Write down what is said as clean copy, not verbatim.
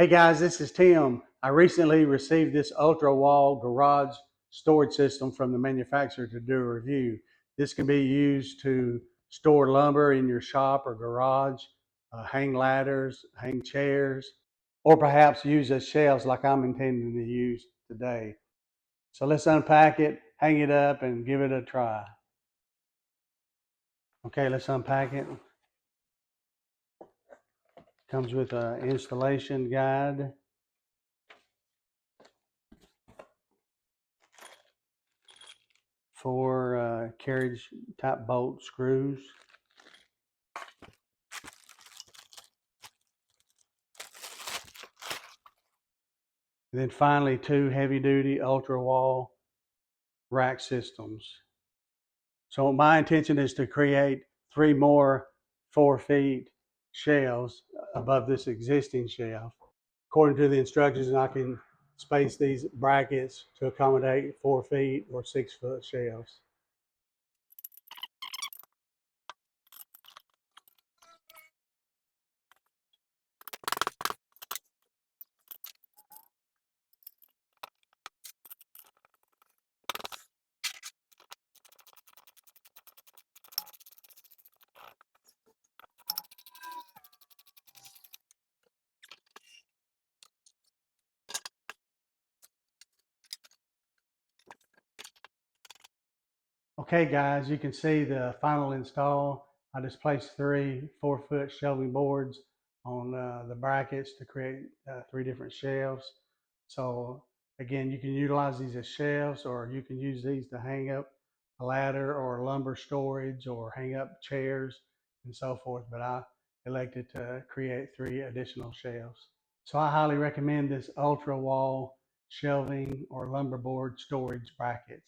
Hey guys, this is Tim. I recently received this UltraWall garage storage system from the manufacturer to do a review. This can be used to store lumber in your shop or garage, hang ladders, hang chairs, or perhaps use as shelves like I'm intending to use today. So let's unpack it, hang it up, and give it a try. Okay, let's unpack it. Comes with an installation guide. Four carriage type bolt screws. And then finally, two heavy duty UltraWall rack systems. So my intention is to create three more 4 feet shelves above this existing shelf. According to the instructions, I can space these brackets to accommodate 4 feet or 6 foot shelves. Okay guys, you can see the final install. I just placed three 4 foot shelving boards on the brackets to create three different shelves. So again, you can utilize these as shelves, or you can use these to hang up a ladder or lumber storage or hang up chairs and so forth. But I elected to create three additional shelves. So I highly recommend this UltraWall shelving or lumber board storage brackets.